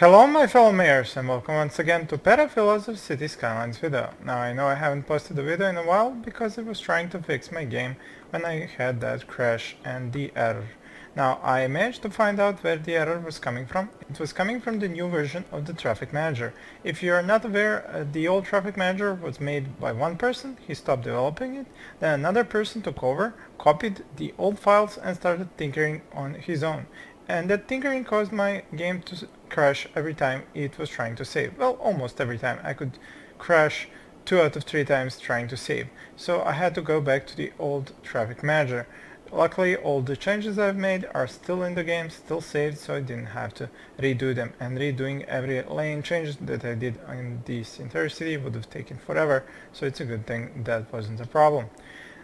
Hello my fellow mayors and welcome once again to Perafilozof City Skylines video. Now I know I haven't posted a video in a while because I was trying to fix my game when I had that crash and the error. Now I managed to find out where the error was coming from. It was coming from the new version of the Traffic Manager. If you are not aware, the old Traffic Manager was made by one person, he stopped developing it, then another person took over, copied the old files and started tinkering on his own. And that tinkering caused my game to crash every time it was trying to save. Well, almost every time. I could crash 2 out of 3 times trying to save. So I had to go back to the old Traffic Manager. Luckily, all the changes I've made are still in the game, still saved, so I didn't have to redo them. And redoing every lane change that I did in this entire city would have taken forever, so it's a good thing that wasn't a problem.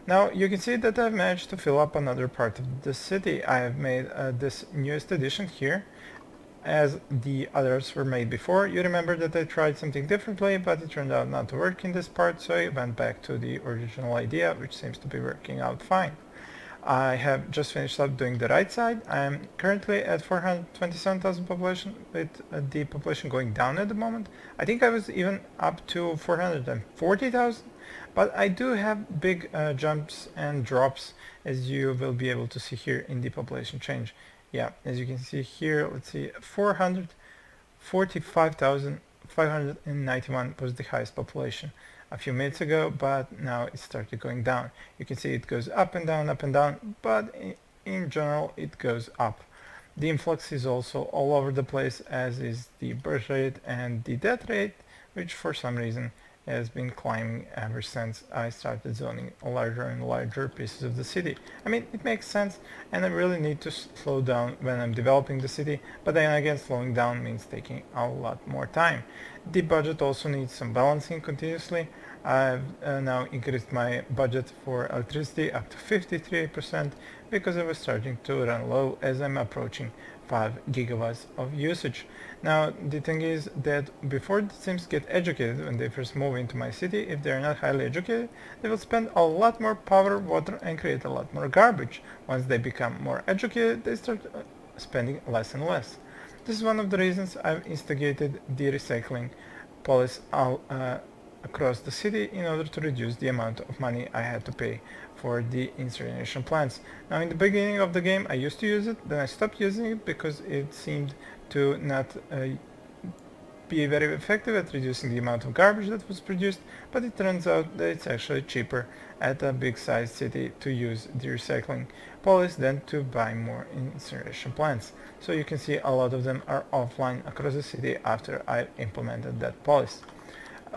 Now you can see that I've managed to fill up another part of the city. I have made this newest edition here, as the others were made before. You remember that I tried something differently, but it turned out not to work in this part, so I went back to the original idea, which seems to be working out fine. I have just finished up doing the right side. I'm currently at 427,000 population, with the population going down at the moment. I think I was even up to 440,000, but I do have big jumps and drops, as you will be able to see here in the population change. Yeah, as you can see here, let's see, 445,591 was the highest population a few minutes ago, but now it started going down. You can see it goes up and down, but in general it goes up. The influx is also all over the place, as is the birth rate and the death rate, which for some reason has been climbing ever since I started zoning larger and larger pieces of the city. I mean, it makes sense, and I really need to slow down when I'm developing the city, but then again, slowing down means taking a lot more time. The budget also needs some balancing continuously. I've now increased my budget for electricity up to 53% because I was starting to run low as I'm approaching 5 gigawatts of usage. Now the thing is that before the Sims get educated when they first move into my city, if they're not highly educated, they will spend a lot more power, water and create a lot more garbage. Once they become more educated, they start spending less and less. This is one of the reasons I've instigated the recycling policy across the city in order to reduce the amount of money I had to pay for the incineration plants. Now in the beginning of the game I used to use it, then I stopped using it because it seemed to not be very effective at reducing the amount of garbage that was produced, but it turns out that it's actually cheaper at a big sized city to use the recycling policy than to buy more incineration plants. So you can see a lot of them are offline across the city after I implemented that policy.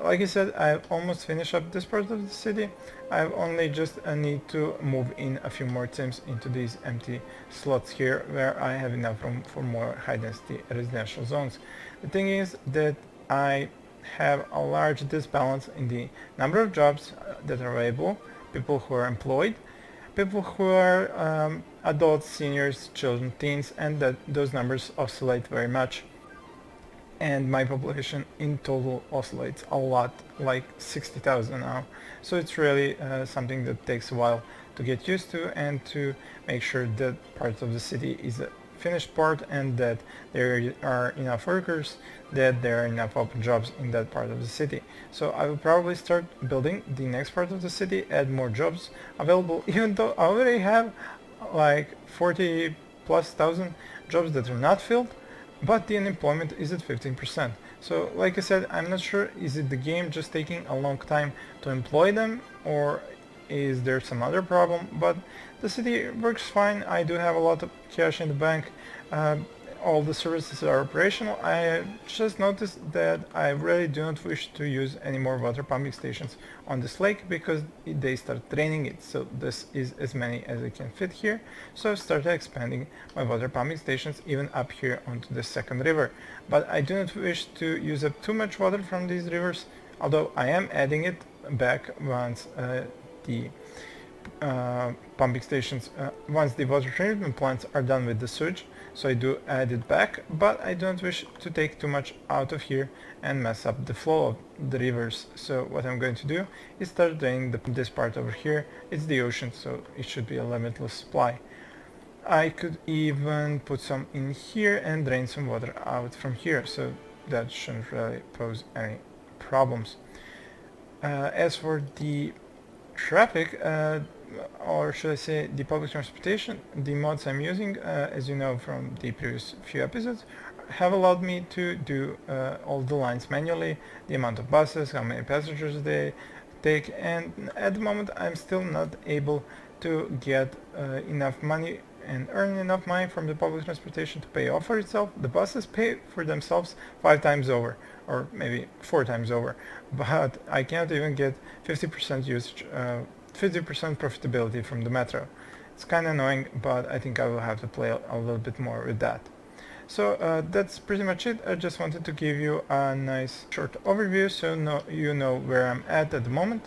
Like I said, I've almost finished up this part of the city. I've only just need to move in a few more Sims into these empty slots here, where I have enough room for more high density residential zones. The thing is that I have a large disbalance in the number of jobs that are available, people who are employed, people who are adults, seniors, children, teens, and that those numbers oscillate very much. And my population in total oscillates a lot, like 60,000 now. So it's really something that takes a while to get used to, and to make sure that part of the city is a finished part and that there are enough workers, that there are enough open jobs in that part of the city. So I will probably start building the next part of the city, add more jobs available, even though I already have like 40 plus thousand jobs that are not filled, but the unemployment is at 15%. So like I said, I'm not sure, is it the game just taking a long time to employ them, or is there some other problem? But the city works fine. I do have a lot of cash in the bank. All the services are operational. I just noticed that I really do not wish to use any more water pumping stations on this lake because they start draining it. So this is as many as I can fit here. So I started expanding my water pumping stations even up here onto the second river. But I do not wish to use up too much water from these rivers, although I am adding it back once the pumping stations, once the water treatment plants are done with the sewage. So I do add it back, but I don't wish to take too much out of here and mess up the flow of the rivers. So what I'm going to do is start draining this part over here. It's the ocean, so it should be a limitless supply. I could even put some in here and drain some water out from here, so that shouldn't really pose any problems. As for the traffic, or should I say the public transportation, the mods I'm using, as you know from the previous few episodes, have allowed me to do all the lines manually, the amount of buses, how many passengers they take, and at the moment I'm still not able to get enough money and earn enough money from the public transportation to pay off for itself. The buses pay for themselves 5 times over, or maybe 4 times over, but I can't even get 50% usage, 50% profitability from the metro. It's kind of annoying, but I think I will have to play a little bit more with that. So that's pretty much it. I just wanted to give you a nice short overview so you know where I'm at the moment.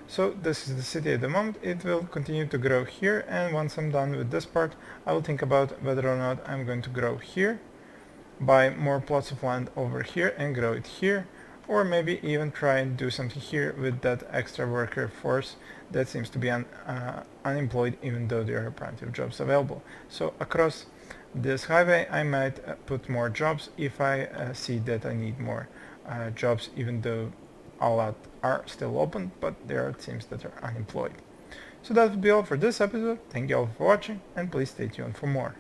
So this is the city at the moment. It will continue to grow here, and once I'm done with this part, I will think about whether or not I'm going to grow here, buy more plots of land over here and grow it here, or maybe even try and do something here with that extra worker force that seems to be unemployed, even though there are plenty of jobs available. So across this highway I might put more jobs if I see that I need more jobs, even though a lot are still open, but there are teams that are unemployed. So that would be all for this episode. Thank you all for watching, and please stay tuned for more.